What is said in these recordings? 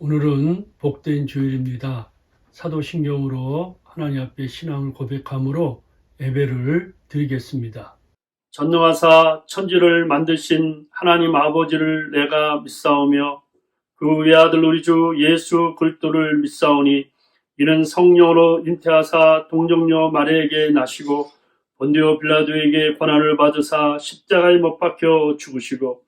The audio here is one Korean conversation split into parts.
오늘은 복된 주일입니다. 사도신경으로 하나님 앞에 신앙을 고백함으로 예배를 드리겠습니다. 전능하사 천지를 만드신 하나님 아버지를 내가 믿사오며 그 외아들 우리 주 예수 그리스도를 믿사오니 이는 성령으로 잉태하사 동정녀 마리아에게 나시고 본디오 빌라도에게 고난을 받으사 십자가에 못 박혀 죽으시고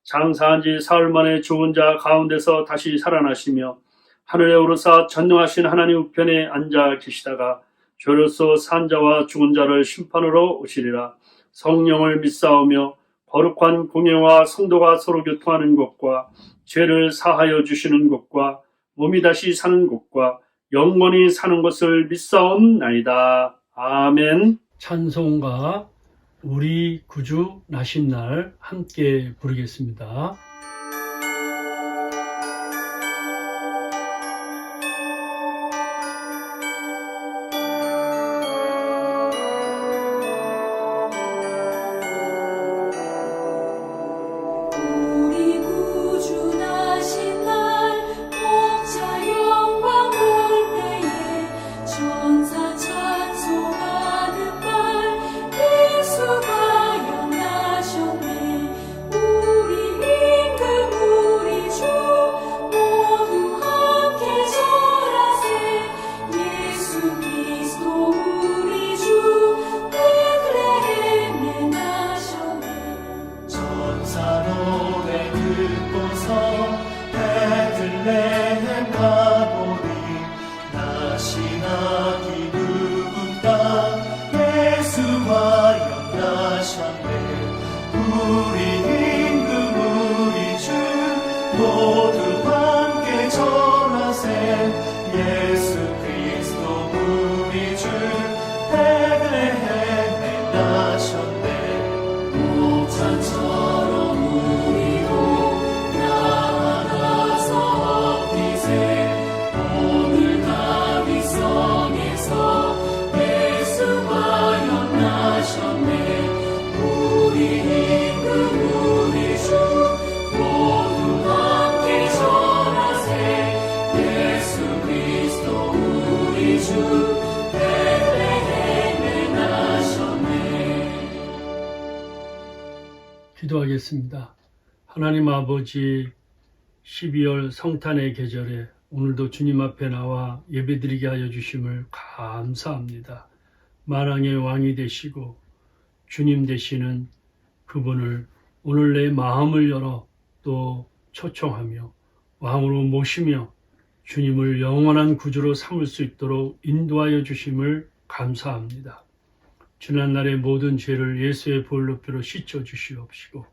장사한 지 사흘 만에 죽은 자 가운데서 다시 살아나시며 하늘에 오르사 전능하신 하나님 우편에 앉아 계시다가 죄로서 산 자와 죽은 자를 심판으로 오시리라. 성령을 믿사오며 거룩한 공예와 성도가 서로 교통하는 것과 죄를 사하여 주시는 것과 몸이 다시 사는 것과 영원히 사는 것을 믿사옵나이다. 아멘. 찬송가 우리 구주 나신 날 함께 부르겠습니다. 기도하겠습니다. 하나님 아버지, 12월 성탄의 계절에 오늘도 주님 앞에 나와 예배드리게 하여 주심을 감사합니다. 만왕의 왕이 되시고 주님 되시는 그분을 오늘 내 마음을 열어 또 초청하며 왕으로 모시며 주님을 영원한 구주로 삼을 수 있도록 인도하여 주심을 감사합니다. 지난날의 모든 죄를 예수의 보혈로피로 씻어 주시옵시고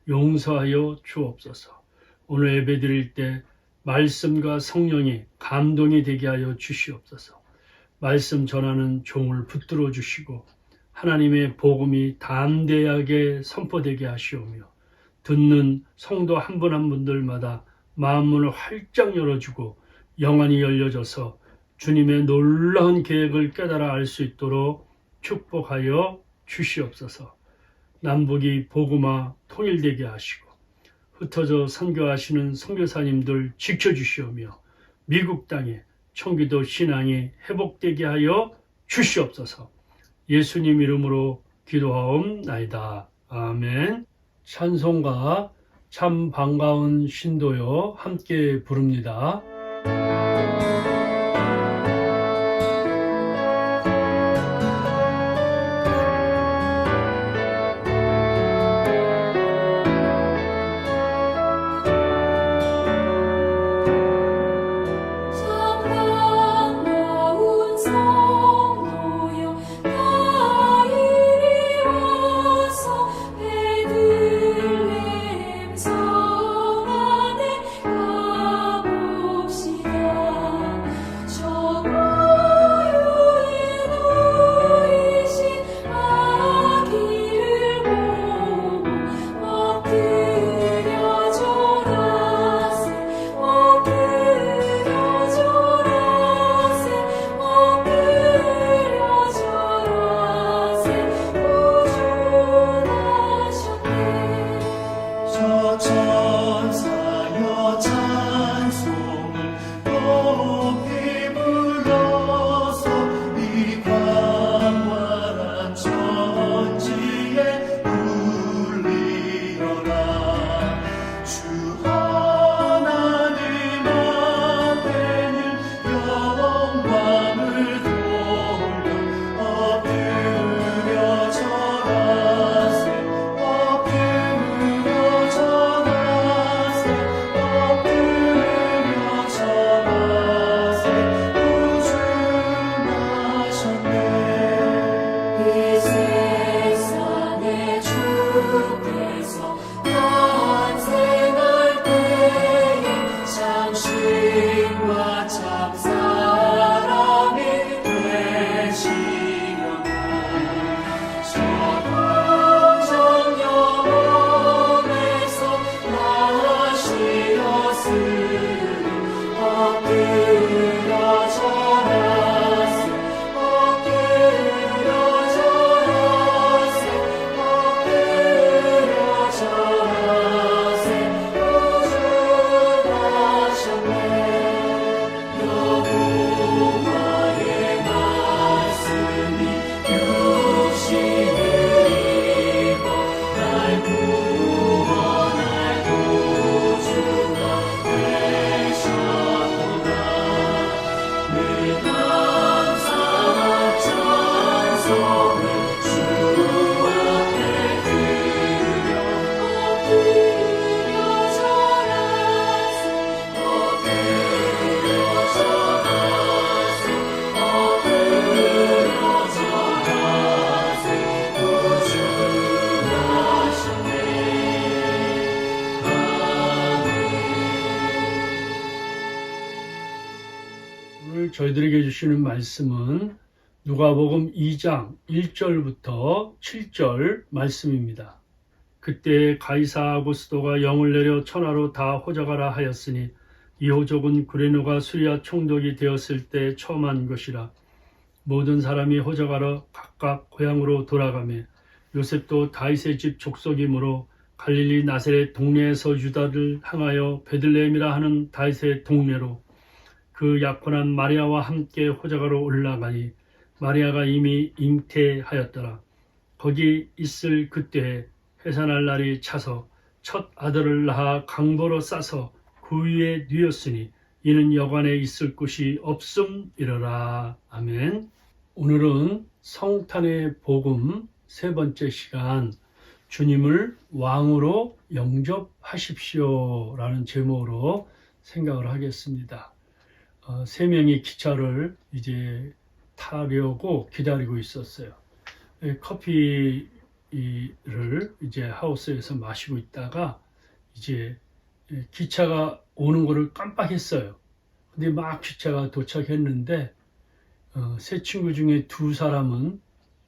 용서하여 주옵소서. 오늘 예배 드릴 때 말씀과 성령이 감동이 되게 하여 주시옵소서. 말씀 전하는 종을 붙들어 주시고 하나님의 복음이 담대하게 선포되게 하시오며 듣는 성도 한 분 한 분들마다 마음문을 활짝 열어주고 영안이 열려져서 주님의 놀라운 계획을 깨달아 알 수 있도록 축복하여 주시옵소서. 남북이 복음화 통일되게 하시고 흩어져 선교하시는 선교사님들 지켜주시오며 미국 땅에 청기도 신앙이 회복되게 하여 주시옵소서. 예수님 이름으로 기도하옵나이다. 아멘. 찬송가 참 반가운 신도요 함께 부릅니다. 베들레헴 성 안에 가보자. 오늘 저희들에게 주시는 말씀은 누가복음 2장 1절부터 7절 말씀입니다. 그때 가이사 아구스도가 영을 내려 천하로 다 호적하라 하였으니 이 호적은 구레노가 수리아 총독이 되었을 때 처음 한 것이라. 모든 사람이 호적하러 각각 고향으로 돌아가며 요셉도 다윗의 집 족속이므로 갈릴리 나사렛 동네에서 유다를 향하여 베들레헴이라 하는 다윗의 동네로 그 약혼한 마리아와 함께 호적하러 올라가니 마리아가 이미 잉태하였더라. 거기 있을 그때에 해산할 날이 차서 첫 아들을 낳아 강보로 싸서 그 위에 뉘었으니 이는 여관에 있을 곳이 없음이러라. 아멘. 오늘은 성탄의 복음 세 번째 시간, 주님을 왕으로 영접하십시오 라는 제목으로 생각을 하겠습니다. 세 명이 기차를 이제 타려고 기다리고 있었어요. 커피를 이제 하우스에서 마시고 있다가 이제 기차가 오는 거를 깜빡했어요. 근데 막 기차가 도착했는데 세 친구 중에 두 사람은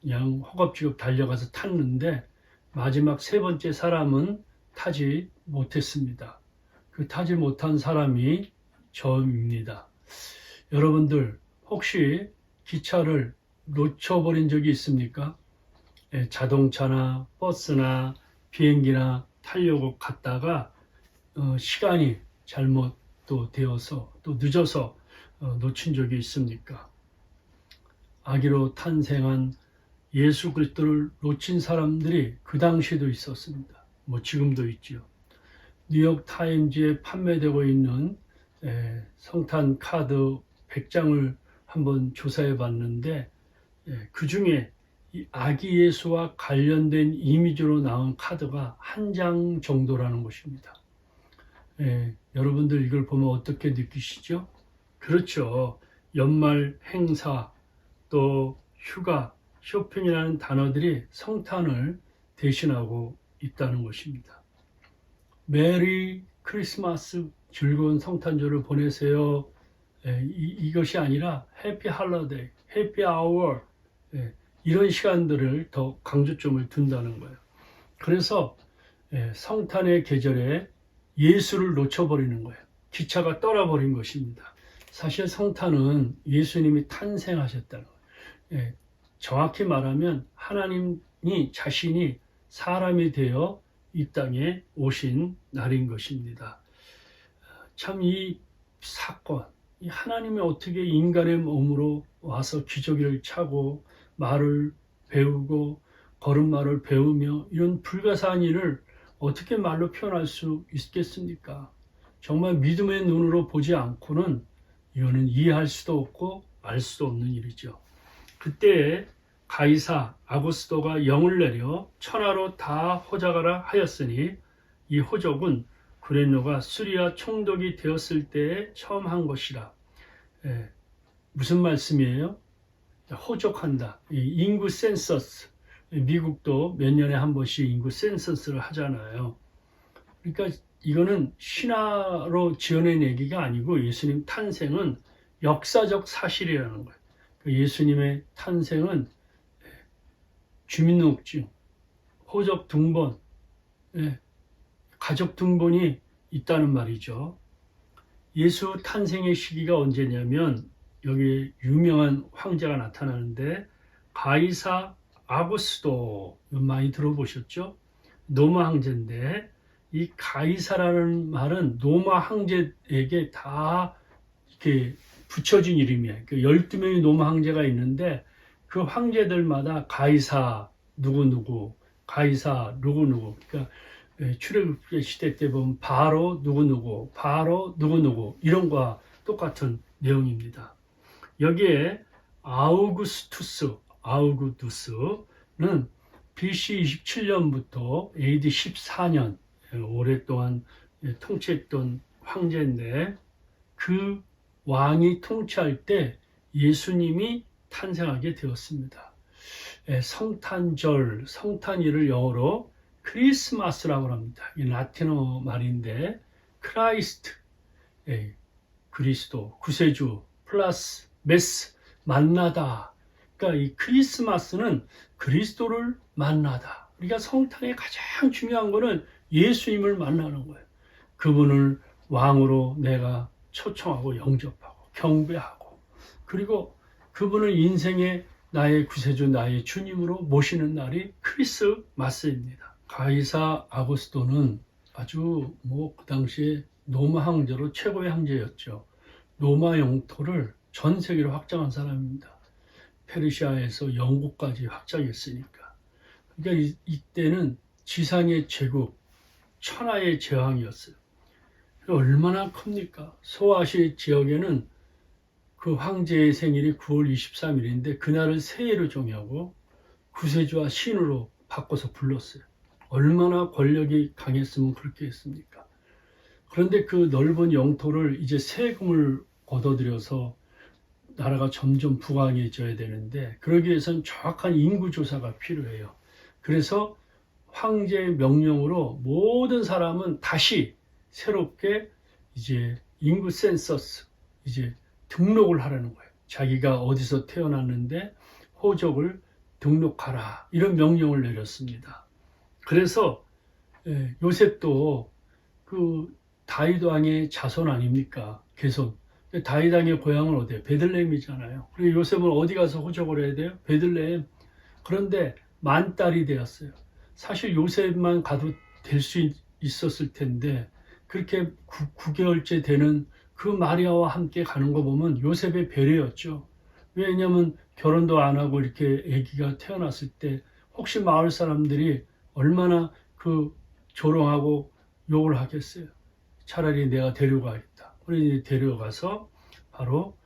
그냥 허겁지겁 달려가서 탔는데 마지막 세 번째 사람은 타지 못했습니다. 그 타지 못한 사람이 저입니다. 여러분들 혹시 기차를 놓쳐버린 적이 있습니까? 자동차나 버스나 비행기나 타려고 갔다가 시간이 잘못 또 되어서 또 늦어서 놓친 적이 있습니까? 아기로 탄생한 예수 그리스도를 놓친 사람들이 그 당시에도 있었습니다. 지금도 있죠. 뉴욕 타임즈에 판매되고 있는 성탄 카드 100장을 한번 조사해 봤는데 그 중에 이 아기 예수와 관련된 이미지로 나온 카드가 한 장 정도라는 것입니다. 여러분들 이걸 보면 어떻게 느끼시죠? 그렇죠. 연말 행사, 또 휴가, 쇼핑이라는 단어들이 성탄을 대신하고 있다는 것입니다. 메리 크리스마스, 즐거운 성탄절을 보내세요. 이것이 아니라 해피 할러데이, 해피 아워, 이런 시간들을 더 강조점을 둔다는 거예요. 그래서 성탄의 계절에 예수를 놓쳐버리는 거예요. 기차가 떠나버린 것입니다. 사실 성탄은 예수님이 탄생하셨다는 거예요. 정확히 말하면 하나님이 자신이 사람이 되어 이 땅에 오신 날인 것입니다. 참 이 사건, 하나님이 어떻게 인간의 몸으로 와서 기저귀를 차고 말을 배우고 걸음마를 배우며 이런 불가사한 일을 어떻게 말로 표현할 수 있겠습니까? 정말 믿음의 눈으로 보지 않고는 이거는 이해할 수도 없고 알 수도 없는 일이죠. 그때 가이사 아구스도가 영을 내려 천하로 다 호적하라 하였으니 이 호적은 구레노가 수리아 총독이 되었을 때에 처음 한 것이라. 무슨 말씀이에요? 호적한다. 인구 센서스. 미국도 몇 년에 한 번씩 인구 센서스를 하잖아요. 그러니까 이거는 신화로 지어낸 얘기가 아니고 예수님 탄생은 역사적 사실이라는 거예요. 예수님의 탄생은 주민등록증, 호적 등본, 가족 등본이 있다는 말이죠. 예수 탄생의 시기가 언제냐면 여기 유명한 황제가 나타나는데 가이사 아구스도 많이 들어보셨죠? 로마 황제인데 이 가이사라는 말은 로마 황제에게 다 이렇게 붙여진 이름이에요. 12명의 로마 황제가 있는데 그 황제들마다 가이사 누구누구, 가이사 누구누구. 그러니까 출애굽 시대 때 보면 바로 누구누구, 바로 누구누구 이런 거와 똑같은 내용입니다. 여기에 아우구스투스는 BC 27년부터 AD 14년 오랫동안 통치했던 황제인데 그 왕이 통치할 때 예수님이 탄생하게 되었습니다. 성탄절, 성탄일을 영어로 크리스마스라고 합니다. 이 라틴어 말인데 크라이스트, 그리스도, 구세주, 플러스 메스, 만나다. 그러니까 이 크리스마스는 그리스도를 만나다. 우리가 성탄의 가장 중요한 거는 예수님을 만나는 거예요. 그분을 왕으로 내가 초청하고 영접하고 경배하고 그리고 그분을 인생의 나의 구세주, 나의 주님으로 모시는 날이 크리스마스입니다. 가이사 아구스토는 아주 그 당시에 로마 황제로 최고의 황제였죠. 로마 영토를 전 세계로 확장한 사람입니다. 페르시아에서 영국까지 확장했으니까. 그러니까 이때는 지상의 제국, 천하의 제왕이었어요. 얼마나 큽니까? 소아시 지역에는 그 황제의 생일이 9월 23일인데 그날을 새해로 정하고 구세주와 신으로 바꿔서 불렀어요. 얼마나 권력이 강했으면 그렇게 했습니까? 그런데 그 넓은 영토를 이제 세금을 걷어들여서 나라가 점점 부강해져야 되는데 그러기 위해서는 정확한 인구조사가 필요해요. 그래서 황제의 명령으로 모든 사람은 다시 새롭게 이제 인구 센서스, 이제 등록을 하라는 거예요. 자기가 어디서 태어났는데 호적을 등록하라. 이런 명령을 내렸습니다. 그래서 요셉도 그 다윗 왕의 자손 아닙니까? 계속. 다윗 왕의 고향은 어디예요? 베들레헴이잖아요. 그리고 요셉은 어디 가서 호적을 해야 돼요? 베들레헴. 그런데 만딸이 되었어요. 사실 요셉만 가도 될 수 있었을 텐데 그렇게 9개월째 되는 그 마리아와 함께 가는 거 보면 요셉의 배려였죠. 왜냐하면 결혼도 안 하고 이렇게 아기가 태어났을 때 혹시 마을 사람들이 얼마나 그 조롱하고 욕을 하겠어요. 차라리 내가 데려가겠다. 그래서 데려가서 바로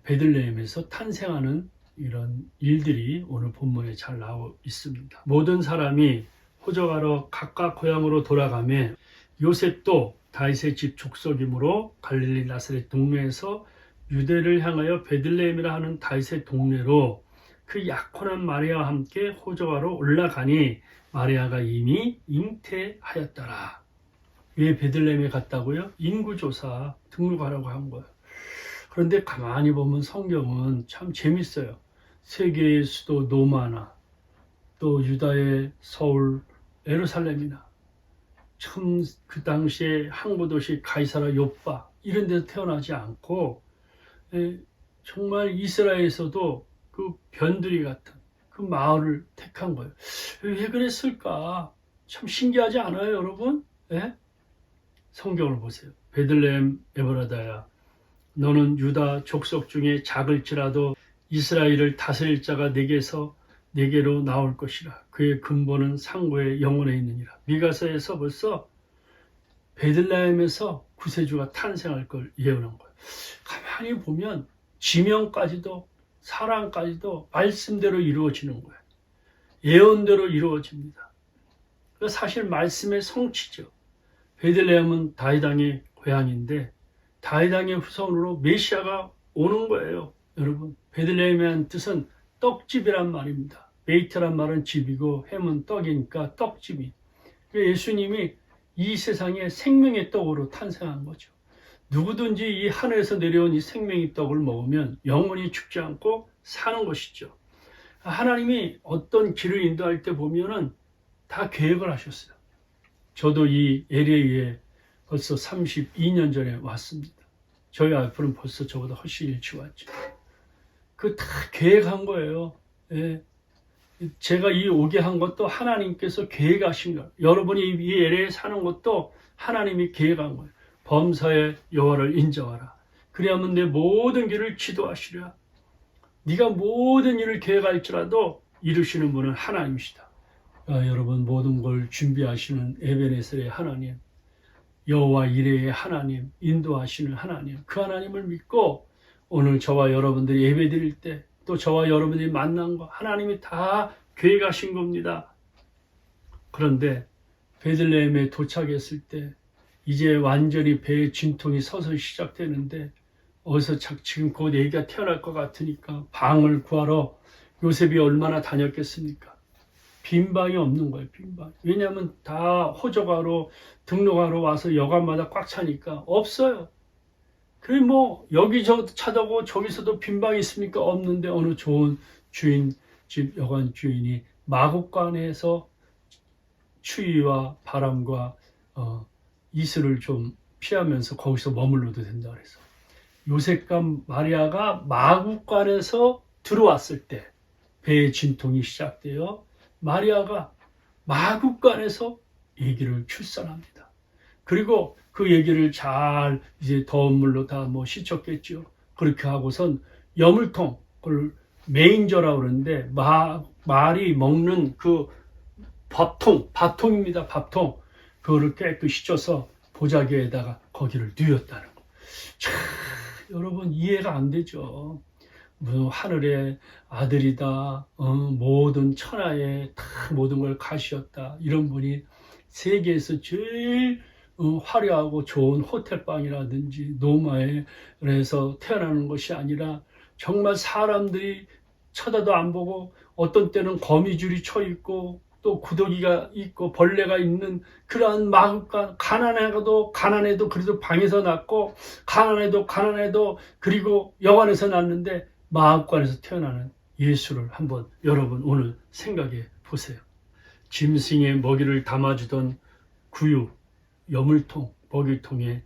베들레헴에서 탄생하는 이런 일들이 오늘 본문에 잘 나오고 있습니다. 모든 사람이 호적하러 각각 고향으로 돌아가며 요셉도 다윗의 집 족속이므로 갈릴리 나사렛 동네에서 유대를 향하여 베들레헴이라 하는 다윗의 동네로 그 약혼한 마리아와 함께 호적하러 올라가니 마리아가 이미 잉태하였더라. 왜 베들레헴에 갔다고요? 인구조사 등록하라고 한 거예요. 그런데 가만히 보면 성경은 참 재밌어요. 세계의 수도 로마나 또 유다의 서울 예루살렘이나 참 그 당시에 항구도시 가이사라 요빠 이런 데서 태어나지 않고 정말 이스라엘에서도 그 변두리 같은 그 마을을 택한 거예요. 왜 그랬을까? 참 신기하지 않아요, 여러분? 성경을 보세요. 베들레헴 에브라다야, 너는 유다 족속 중에 작을지라도 이스라엘을 다스릴 자가 내게로 나올 것이라. 그의 근본은 상고의 영혼에 있느니라. 미가서에서 벌써 베들레헴에서 구세주가 탄생할 걸 예언한 거예요. 가만히 보면 지명까지도 사랑까지도 말씀대로 이루어지는 거예요. 예언대로 이루어집니다. 사실 말씀의 성취죠. 베들레헴은 다윗 왕의 고향인데 다윗 왕의 후손으로 메시아가 오는 거예요. 여러분, 베들레헴이라는 뜻은 떡집이란 말입니다. 베이트란 말은 집이고 햄은 떡이니까 떡집이. 예수님이 이 세상에 생명의 떡으로 탄생한 거죠. 누구든지 이 하늘에서 내려온 이 생명의 떡을 먹으면 영원히 죽지 않고 사는 것이죠. 하나님이 어떤 길을 인도할 때 보면은 다 계획을 하셨어요. 저도 이 LA에 벌써 32년 전에 왔습니다. 저희 와이프는 벌써 저보다 훨씬 일찍 왔죠. 그 다 계획한 거예요. 예. 제가 이 오게 한 것도 하나님께서 계획하신 거예요. 여러분이 이 LA에 사는 것도 하나님이 계획한 거예요. 범사의 여호와를 인정하라. 그리하면 내 모든 길을 지도하시리라. 네가 모든 일을 계획할지라도 이루시는 분은 하나님이시다. 여러분 모든 걸 준비하시는 에베네셀의 하나님, 여호와 이레의 하나님, 인도하시는 하나님, 그 하나님을 믿고 오늘 저와 여러분들이 예배드릴 때 또 저와 여러분들이 만난 거 하나님이 다 계획하신 겁니다. 그런데 베들레헴에 도착했을 때 이제 완전히 배의 진통이 서서히 시작되는데 어디서 지금 곧 애기가 태어날 것 같으니까 방을 구하러 요셉이 얼마나 다녔겠습니까? 빈방이 없는 거예요. 빈방. 왜냐하면 다 호적하러 등록하러 와서 여관마다 꽉 차니까 없어요. 그래 뭐 여기저기 찾아보고 저기서도 빈방이 있습니까? 없는데 어느 좋은 주인 집 여관 주인이 마국간에서 추위와 바람과 이슬을 좀 피하면서 거기서 머물러도 된다 그래서 요셉과 마리아가 마국간에서 들어왔을 때 배의 진통이 시작돼요. 마리아가 마국간에서 아기를 출산합니다. 그리고 그 얘기를 잘 이제 더운 물로 다 뭐 씻었겠죠. 그렇게 하고선 여물통, 그걸 메인저라고 그러는데 말이 먹는 그 밥통입니다. 밥통. 그거를 깨끗이 씻어서 보자기에다가 거기를 누웠다는 거. 참, 여러분 이해가 안 되죠. 뭐 하늘의 아들이다, 모든 천하에 다 모든 걸 가시었다. 이런 분이 세계에서 제일 화려하고 좋은 호텔방이라든지 노마에서 태어나는 것이 아니라 정말 사람들이 쳐다도 안 보고 어떤 때는 거미줄이 쳐 있고 또 구더기가 있고 벌레가 있는 그러한 마음과 가난해도 그래도 방에서 낳고 가난해도 그리고 여관에서 낳는데 마음관에서 태어나는 예수를 한번 여러분 오늘 생각해 보세요. 짐승의 먹이를 담아주던 구유 여물통, 먹이통에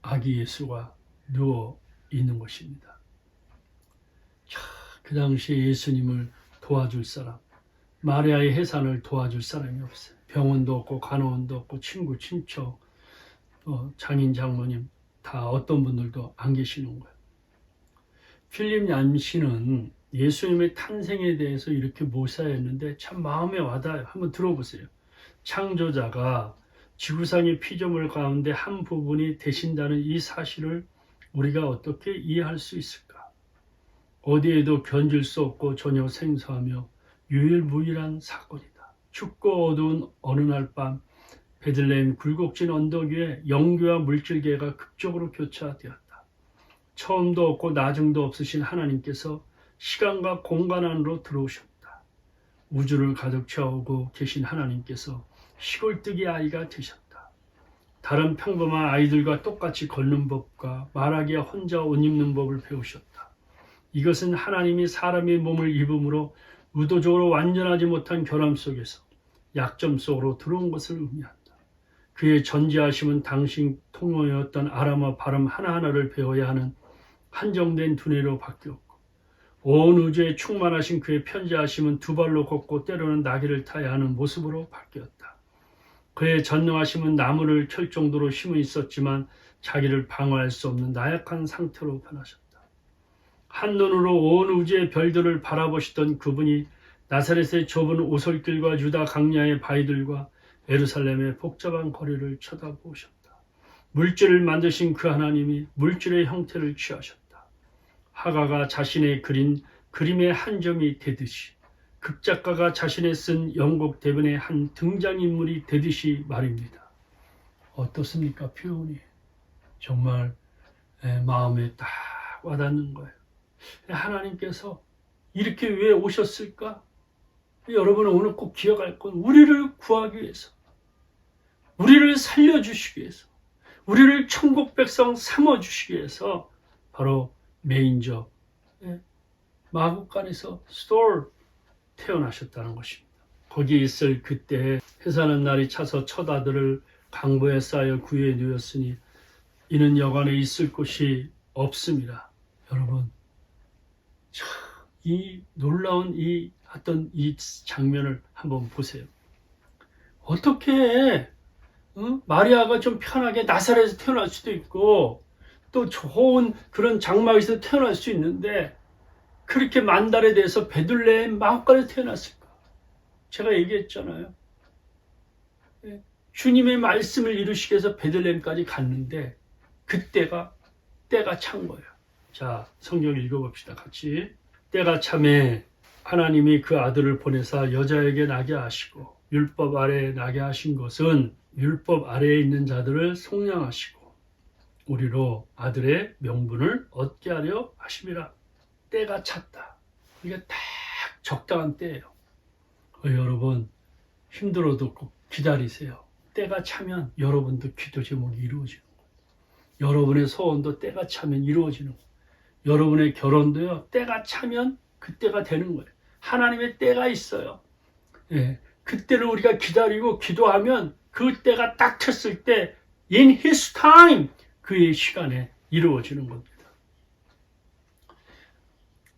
아기 예수가 누워 있는 것입니다. 그 당시에 예수님을 도와줄 사람, 마리아의 해산을 도와줄 사람이 없어요. 병원도 없고 간호원도 없고 친구, 친척, 장인, 장모님 다 어떤 분들도 안 계시는 거예요. 필립 얌씨는 예수님의 탄생에 대해서 이렇게 묘사했는데 참 마음에 와닿아요. 한번 들어보세요. 창조자가 지구상의 피조물 가운데 한 부분이 되신다는 이 사실을 우리가 어떻게 이해할 수 있을까? 어디에도 견줄 수 없고 전혀 생소하며 유일무이한 사건이다. 춥고 어두운 어느 날 밤 베들레헴 굴곡진 언덕 위에 영계와 물질계가 극적으로 교차되었다. 처음도 없고 나중도 없으신 하나님께서 시간과 공간 안으로 들어오셨다. 우주를 가득 채우고 계신 하나님께서 시골뜨기 아이가 되셨다. 다른 평범한 아이들과 똑같이 걷는 법과 말하기야 혼자 옷 입는 법을 배우셨다. 이것은 하나님이 사람의 몸을 입음으로 의도적으로 완전하지 못한 결함 속에서 약점 속으로 들어온 것을 의미한다. 그의 전지하심은 당신 통로였던 아람어 발음 하나하나를 배워야 하는 한정된 두뇌로 바뀌었고 온 우주에 충만하신 그의 편지하심은 두 발로 걷고 때로는 나귀를 타야 하는 모습으로 바뀌었다. 그의 전능하심은 나무를 켤 정도로 힘은 있었지만 자기를 방어할 수 없는 나약한 상태로 변하셨다. 한눈으로 온 우주의 별들을 바라보시던 그분이 나사렛의 좁은 오솔길과 유다 강야의 바위들과 예루살렘의 복잡한 거리를 쳐다보셨다. 물질을 만드신 그 하나님이 물질의 형태를 취하셨다. 화가가 자신의 그린 그림의 한 점이 되듯이 극작가가 자신의 쓴 연극 대본의 한 등장인물이 되듯이 말입니다. 어떻습니까? 표현이 정말 마음에 딱 와닿는 거예요. 하나님께서 이렇게 왜 오셨을까? 여러분은 오늘 꼭 기억할 건 우리를 구하기 위해서, 우리를 살려주시기 위해서, 우리를 천국 백성 삼아주시기 위해서 바로 메인저 예, 마국간에서 스톨 태어나셨다는 것입니다. 거기에 있을 그때 해사는 날이 차서 첫 아들을 강보에 쌓여 구유에 누였으니 이는 여관에 있을 곳이 없습니다. 여러분, 참, 이 놀라운 이 장면을 한번 보세요. 어떻게 마리아가 좀 편하게 나사렛에서 태어날 수도 있고 또 좋은 그런 장막에서 태어날 수 있는데 그렇게 만달에 대해서 베들레헴 마국간에서 태어났을까? 제가 얘기했잖아요. 주님의 말씀을 이루시기 위해서 베들레헴까지 갔는데 때가 찬 거예요. 자, 성경 읽어봅시다. 같이. 때가 참에 하나님이 그 아들을 보내사 여자에게 나게 하시고 율법 아래에 나게 하신 것은 율법 아래에 있는 자들을 속량하시고 우리로 아들의 명분을 얻게 하려 하심이라. 때가 찼다. 이게 딱 적당한 때예요. 여러분 힘들어도 꼭 기다리세요. 때가 차면 여러분도 기도 제목이 이루어지는 거예요. 여러분의 소원도 때가 차면 이루어지는 거예요. 여러분의 결혼도요, 때가 차면 그때가 되는 거예요. 하나님의 때가 있어요. 예, 그때를 우리가 기다리고 기도하면 그 때가 딱 찼을 때 in his time 그의 시간에 이루어지는 겁니다.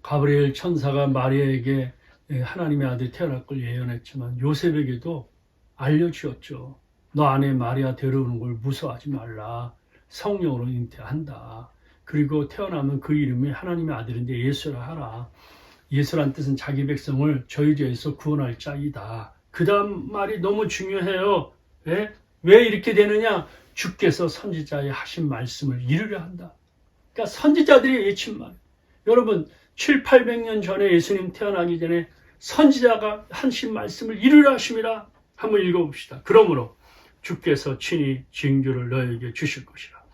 가브리엘 천사가 마리아에게 하나님의 아들이 태어날 걸 예언했지만 요셉에게도 알려주었죠. 너 안에 마리아 데려오는 걸 무서워하지 말라. 성령으로 잉태한다. 그리고 태어나면 그 이름이 하나님의 아들인데 예수라 하라. 예수란 뜻은 자기 백성을 저희 죄에서 구원할 자이다. 그 다음 말이 너무 중요해요. 왜 이렇게 되느냐? 주께서 선지자의 하신 말씀을 이루려 한다. 그러니까 선지자들이 외친 말. 여러분 700~800년 전에 예수님 태어나기 전에 선지자가 하신 말씀을 이루려 하심이라. 한번 읽어봅시다. 그러므로 주께서 친히 징조를 너에게 주실 것이라.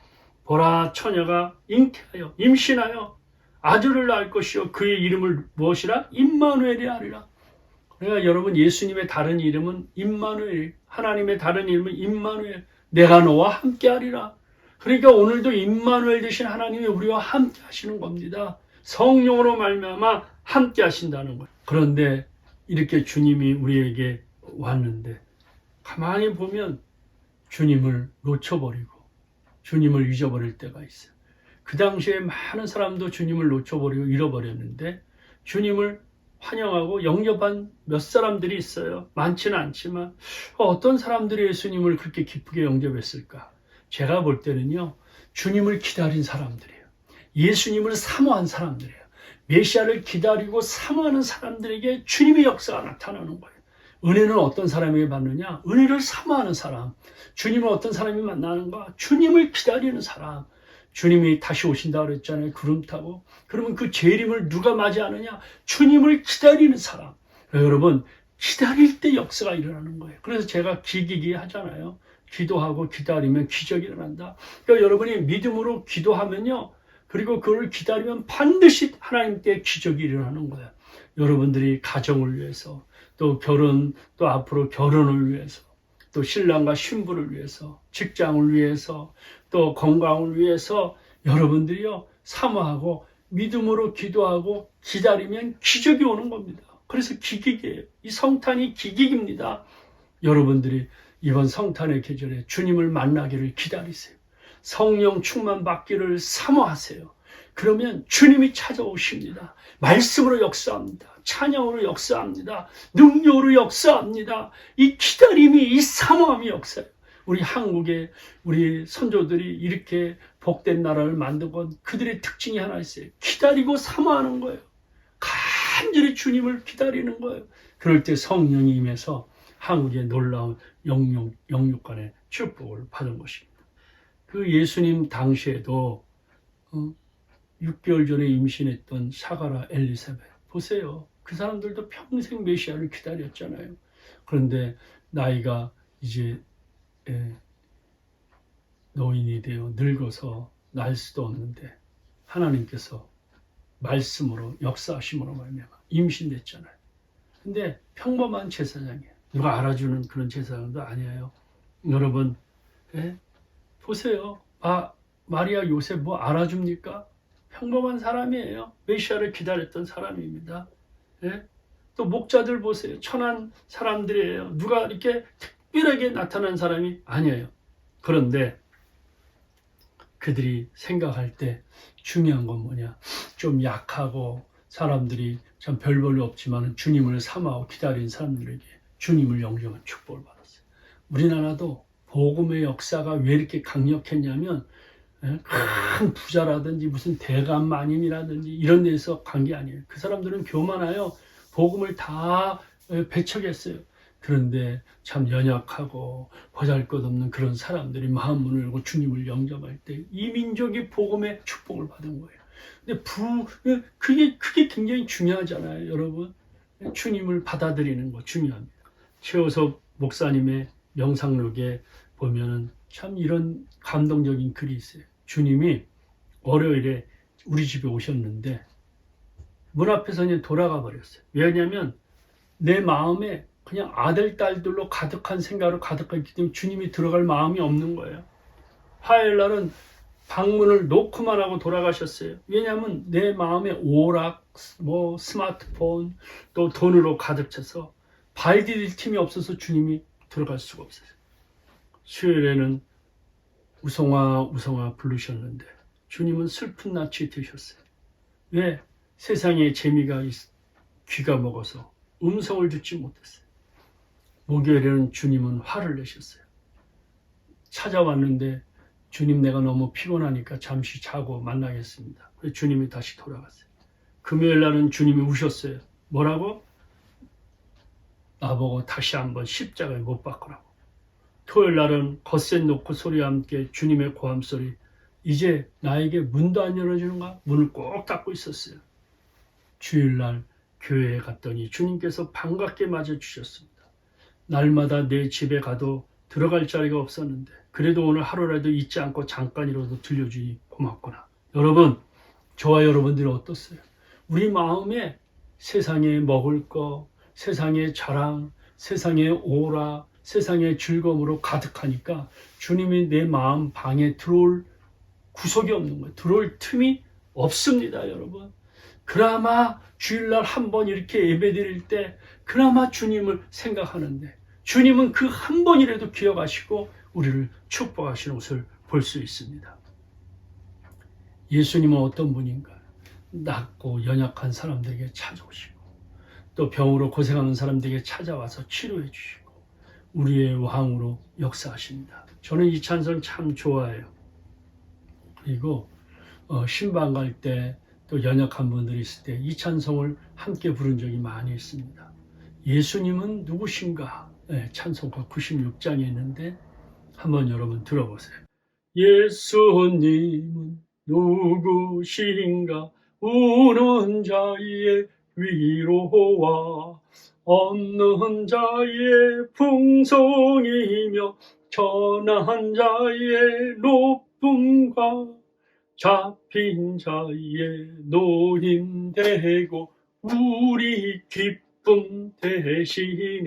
보라, 처녀가 잉태하여 임신하여 아들을 낳을 것이요 그의 이름을 무엇이라? 임마누엘이 하리라. 그러니까 여러분 예수님의 다른 이름은 임마누엘, 하나님의 다른 이름은 임마누엘, 내가 너와 함께 하리라. 그러니까 오늘도 임마누엘 되신 하나님이 우리와 함께 하시는 겁니다. 성령으로 말미암아 함께 하신다는 거예요. 그런데 이렇게 주님이 우리에게 왔는데 가만히 보면 주님을 놓쳐버리고 주님을 잊어버릴 때가 있어요. 그 당시에 많은 사람도 주님을 놓쳐버리고 잃어버렸는데 주님을 환영하고 영접한 몇 사람들이 있어요. 많지는 않지만 어떤 사람들이 예수님을 그렇게 기쁘게 영접했을까? 제가 볼 때는요. 주님을 기다린 사람들이에요. 예수님을 사모한 사람들이에요. 메시아를 기다리고 사모하는 사람들에게 주님의 역사가 나타나는 거예요. 은혜는 어떤 사람에게 받느냐? 은혜를 사모하는 사람. 주님을 어떤 사람이 만나는가? 주님을 기다리는 사람. 주님이 다시 오신다고 그랬잖아요. 구름 타고. 그러면 그 재림을 누가 맞이하느냐? 주님을 기다리는 사람. 여러분 기다릴 때 역사가 일어나는 거예요. 그래서 제가 기기기 하잖아요. 기도하고 기다리면 기적이 일어난다. 그러니까 여러분이 믿음으로 기도하면요. 그리고 그걸 기다리면 반드시 하나님께 기적이 일어나는 거예요. 여러분들이 가정을 위해서 또 결혼, 또 앞으로 결혼을 위해서 또 신랑과 신부를 위해서 직장을 위해서 또 건강을 위해서 여러분들이요 사모하고 믿음으로 기도하고 기다리면 기적이 오는 겁니다. 그래서 기기기예요. 이 성탄이 기기기입니다. 여러분들이 이번 성탄의 계절에 주님을 만나기를 기다리세요. 성령 충만 받기를 사모하세요. 그러면 주님이 찾아오십니다. 말씀으로 역사합니다. 찬양으로 역사합니다. 능력으로 역사합니다. 이 기다림이, 이 사모함이 역사예요. 우리 한국에 우리 선조들이 이렇게 복된 나라를 만든 건 그들의 특징이 하나 있어요. 기다리고 사모하는 거예요. 간절히 주님을 기다리는 거예요. 그럴 때 성령이 임해서 한국의 놀라운 영육간의 축복을 받은 것입니다. 그 예수님 당시에도 6개월 전에 임신했던 사가라 엘리사벳 보세요. 그 사람들도 평생 메시아를 기다렸잖아요. 그런데 나이가 이제 노인이 되어 늙어서 날 수도 없는데 하나님께서 말씀으로 역사하심으로 말미암아 임신됐잖아요. 근데 평범한 제사장이에요. 누가 알아주는 그런 제사장도 아니에요. 여러분 보세요. 마리아 요셉 뭐 알아줍니까? 평범한 사람이에요. 메시아를 기다렸던 사람입니다. 예? 또 목자들 보세요. 천한 사람들이에요. 누가 이렇게 특별하게 나타난 사람이 아니에요. 그런데 그들이 생각할 때 중요한 건 뭐냐? 좀 약하고 사람들이 참 별 볼일 없지만 주님을 삼아하고 기다린 사람들에게 주님을 영접한 축복을 받았어요. 우리나라도 복음의 역사가 왜 이렇게 강력했냐면 큰 부자라든지 무슨 대감마님이라든지 이런 데서 간 게 아니에요. 그 사람들은 교만하여 복음을 다 배척했어요. 그런데 참 연약하고 보잘것없는 그런 사람들이 마음 문을 열고 주님을 영접할 때 이 민족이 복음의 축복을 받은 거예요. 근데 그게 굉장히 중요하잖아요, 여러분. 주님을 받아들이는 거 중요합니다. 최호섭 목사님의 명상록에 보면은 참 이런 감동적인 글이 있어요. 주님이 월요일에 우리 집에 오셨는데 문 앞에서 그냥 돌아가 버렸어요. 왜냐하면 내 마음에 그냥 아들, 딸들로 가득한 생각으로 가득했기 때문에 주님이 들어갈 마음이 없는 거예요. 화요일 날은 방문을 놓고만 하고 돌아가셨어요. 왜냐하면 내 마음에 오락, 스마트폰, 또 돈으로 가득 차서 발 디딜 틈이 없어서 주님이 들어갈 수가 없어요. 수요일에는 우성아 부르셨는데 주님은 슬픈 낯이 드셨어요. 왜? 세상에 재미가 귀가 먹어서 음성을 듣지 못했어요. 목요일에는 주님은 화를 내셨어요. 찾아왔는데 주님 내가 너무 피곤하니까 잠시 자고 만나겠습니다. 그래서 주님이 다시 돌아갔어요. 금요일 날은 주님이 우셨어요. 뭐라고? 나보고 다시 한번 십자가에 못 박으라고. 토요일 날은 겉셋 놓고 소리와 함께 주님의 고함소리, 이제 나에게 문도 안 열어주는가? 문을 꼭 닫고 있었어요. 주일날 교회에 갔더니 주님께서 반갑게 맞아주셨습니다. 날마다 내 집에 가도 들어갈 자리가 없었는데 그래도 오늘 하루라도 잊지 않고 잠깐이라도 들려주니 고맙구나. 여러분, 저와 여러분들이 어떻어요? 우리 마음에 세상에 먹을 거, 세상의 자랑, 세상의 오라, 세상의 즐거움으로 가득하니까 주님이 내 마음 방에 들어올 구석이 없는 거예요. 들어올 틈이 없습니다, 여러분. 그나마 주일날 한번 이렇게 예배 드릴 때 그나마 주님을 생각하는데 주님은 그 한 번이라도 기억하시고 우리를 축복하시는 것을 볼 수 있습니다. 예수님은 어떤 분인가? 낮고 연약한 사람들에게 찾아오시고 또 병으로 고생하는 사람들에게 찾아와서 치료해 주시고 우리의 왕으로 역사하십니다. 저는 이 찬송 참 좋아해요. 그리고 신방 갈 때 또 연약한 분들이 있을 때 이 찬송을 함께 부른 적이 많이 있습니다. 예수님은 누구신가? 네, 찬송가 96장에 있는데 한번 여러분 들어보세요. 예수님은 누구신가? 우는 자의 위로와 없는 자의 풍성이며 천한 자의 높음과 잡힌 자의 노임 되고 우리 기쁨 되시네.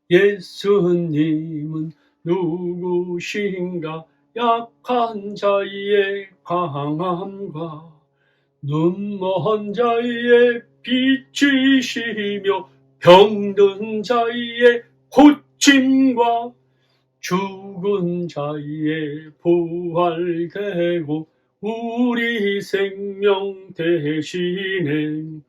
예수님은 누구신가? 약한 자의 강함과 눈먼 자의 빛이시며 병든 자의 고침과 죽은 자의 부활되고 우리 생명 되시네.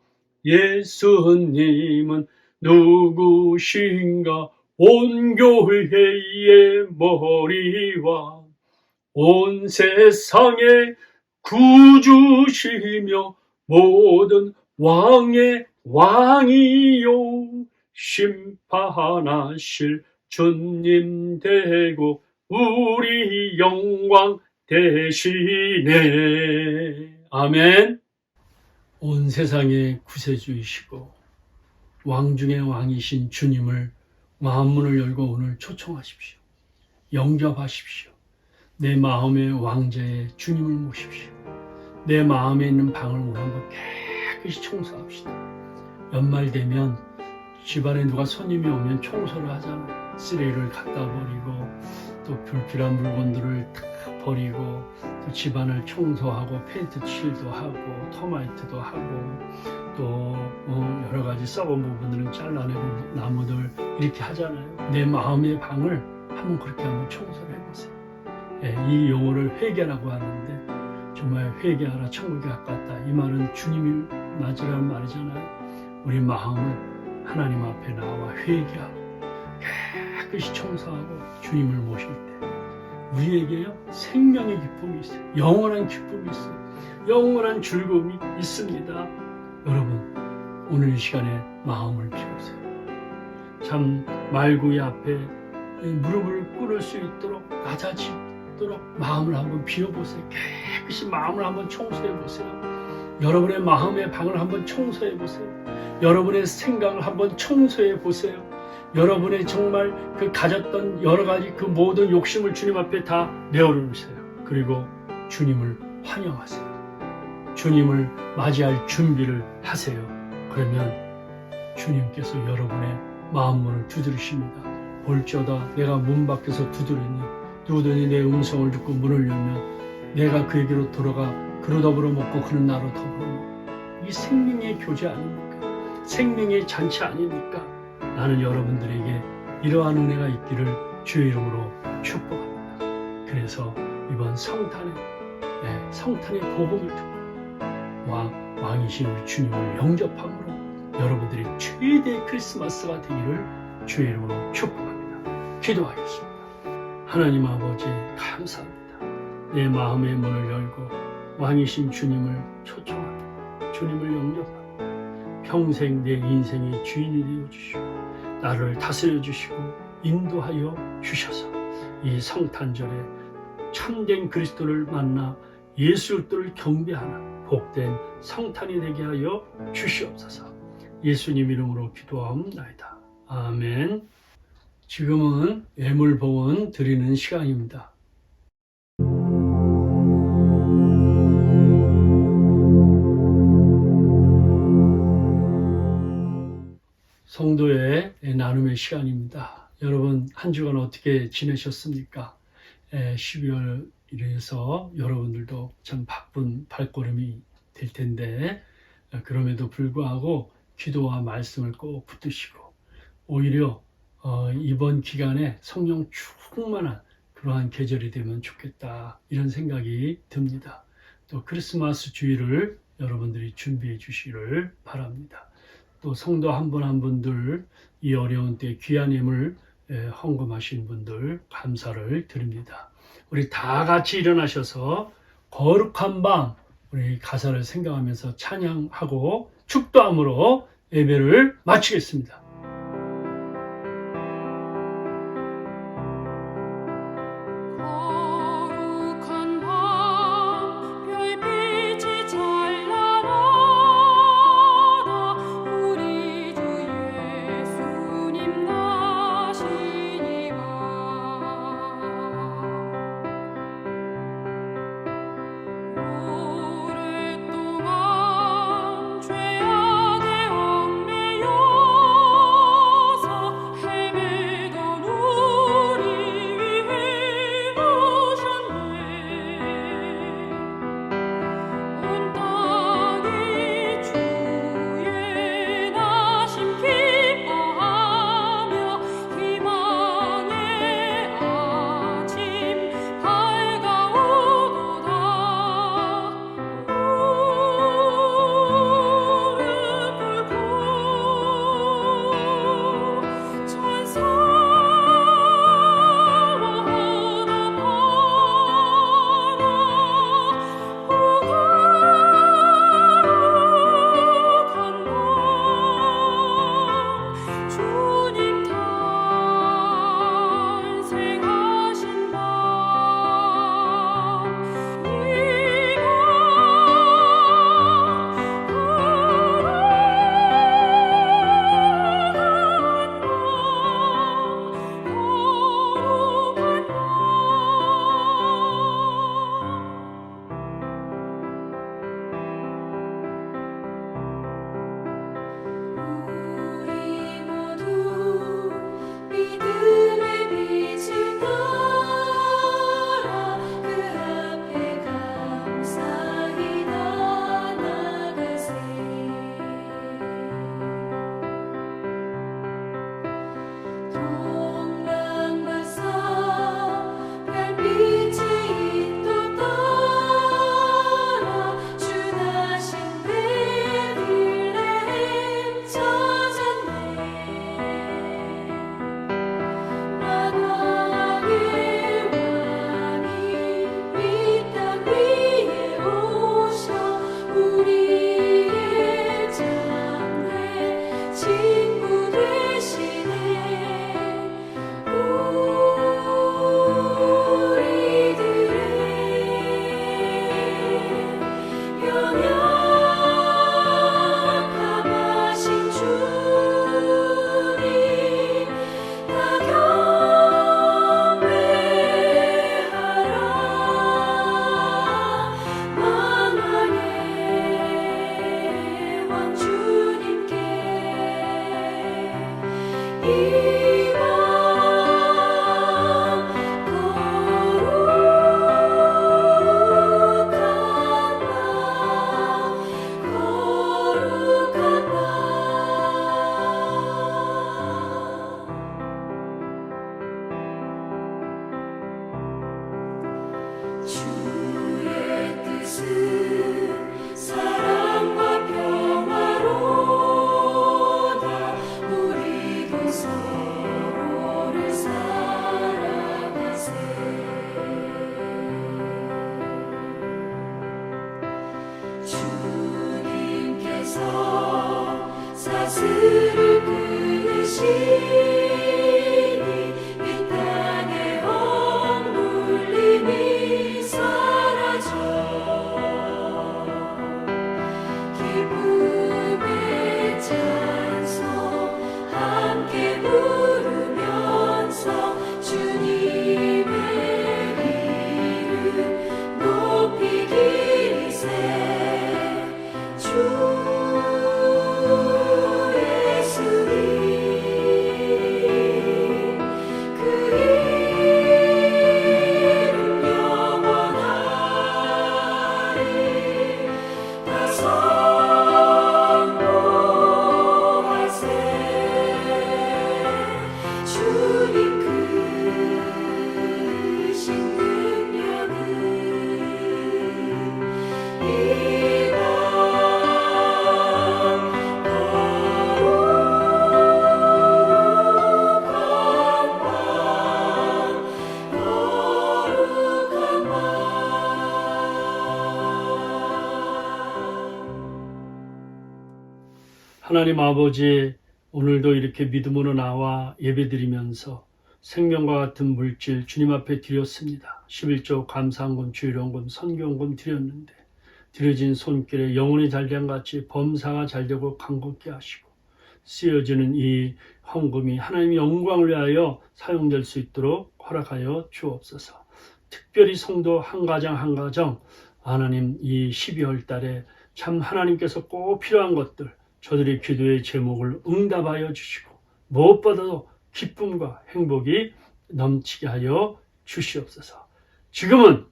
예수님은 누구신가? 온 교회의 머리와 온 세상의 구주시며 모든 왕의 왕이요 심판하실 주님 되고 우리 영광 되시네. 아멘. 온 세상의 구세주이시고 왕 중의 왕이신 주님을 마음문을 열고 오늘 초청하십시오. 영접하십시오. 내 마음의 왕자에 주님을 모십시오. 내 마음에 있는 방을 오늘 한번 깨끗이 청소합시다. 연말 되면 집안에 누가 손님이 오면 청소를 하잖아요. 쓰레기를 갖다 버리고 또 불필요한 물건들을 다 버리고 또 집안을 청소하고 페인트 칠도 하고 터마이트도 하고 또 여러 가지 썩은 부분들은 잘라내고 나무들 이렇게 하잖아요. 내 마음의 방을 한번 그렇게 한번 청소를 해보세요. 예, 이 용어를 회개라고 하는데 정말 회개하라 천국에 가깝다. 이 말은 주님이 맞으라는 말이잖아요. 우리 마음을 하나님 앞에 나와 회개하고 깨끗이 청소하고 주님을 모실 때 우리에게요 생명의 기쁨이 있어요. 영원한 기쁨이 있어요. 영원한 즐거움이 있습니다. 여러분 오늘 이 시간에 마음을 비우세요. 참 말구이 앞에 무릎을 꿇을 수 있도록 낮아지도록 마음을 한번 비워보세요. 깨끗이 마음을 한번 청소해보세요. 여러분의 마음의 방을 한번 청소해보세요. 여러분의 생각을 한번 청소해보세요. 여러분의 정말 그 가졌던 여러 가지 그 모든 욕심을 주님 앞에 다 내어놓으세요. 그리고 주님을 환영하세요. 주님을 맞이할 준비를 하세요. 그러면 주님께서 여러분의 마음문을 두드리십니다. 볼지어다 내가 문 밖에서 두드리니 누구든지 내 음성을 듣고 문을 열면 내가 그에게로 돌아가 그로 더불어 먹고 그는 나로 더불어 먹고. 이 생명의 교제 아닙니까? 생명의 잔치 아닙니까? 나는 여러분들에게 이러한 은혜가 있기를 주의 이름으로 축복합니다. 그래서 이번 성탄의 복음을 듣고 왕이신 우리 주님을 영접함으로 여러분들이 최대의 크리스마스가 되기를 주의 이름으로 축복합니다. 기도하겠습니다. 하나님 아버지 감사합니다. 내 마음의 문을 열고 왕이신 주님을 초청하고 주님을 영접하고 평생 내 인생의 주인이 되어주시고 나를 다스려 주시고 인도하여 주셔서 이 성탄절에 참된 그리스도를 만나 예수 그리스도를 경배하는 복된 성탄이 되게 하여 주시옵소서. 예수님 이름으로 기도하옵나이다. 아멘. 지금은 예물봉헌 드리는 시간입니다. 성도의 나눔의 시간입니다. 여러분 한 주간 어떻게 지내셨습니까? 12월이라서 여러분들도 참 바쁜 발걸음이 될 텐데 그럼에도 불구하고 기도와 말씀을 꼭 붙드시고 오히려 이번 기간에 성령 충만한 그러한 계절이 되면 좋겠다 이런 생각이 듭니다. 또 크리스마스 주일을 여러분들이 준비해 주시기를 바랍니다. 또 성도 한 분 한 분들 이 어려운 때 귀한 힘을 헌금하신 분들 감사를 드립니다. 우리 다 같이 일어나셔서 거룩한 밤 우리 가사를 생각하면서 찬양하고 축도함으로 예배를 마치겠습니다. 오랫동안 죄악에 얽매여 주의 뜻은 사랑과 평화로다. 우리도 서로를 사랑하세. 주님께서 사슬을 끊으시니 이 땅의 억눌림이 사라져 기쁨의 찬송 함께 부르면서 주님의 이름 높이 기리세. 주 예수님 그 이름 영원하리. 다 선포하세. 주님 크신 능력은 이 하나님 아버지, 오늘도 이렇게 믿음으로 나와 예배드리면서 생명과 같은 물질 주님 앞에 드렸습니다. 11조 감사헌금, 주일헌금, 선교헌금 드렸는데 드려진 손길에 영혼의 잘됨같이 범사가 잘되고 강건케 하시고 쓰여지는 이 헌금이 하나님의 영광을 위하여 사용될 수 있도록 허락하여 주옵소서. 특별히 성도 한 가정 한 가정 하나님 이 12월 달에 참 하나님께서 꼭 필요한 것들 저들의 기도의 제목을 응답하여 주시고 무엇보다도 기쁨과 행복이 넘치게 하여 주시옵소서. 지금은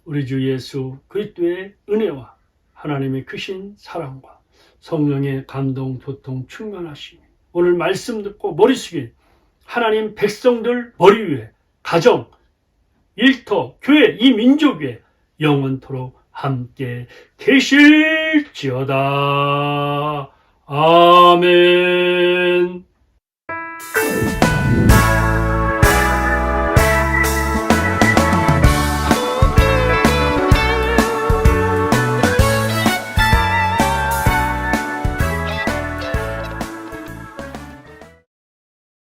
우리 주 예수 그리스도의 은혜와 하나님의 크신 사랑과 성령의 감동, 교통, 충만하심이 오늘 말씀 듣고 머리 숙인 하나님 백성들 머리 위에 가정, 일터, 교회, 이 민족 위에 영원토록 함께 계실지어다. 아멘.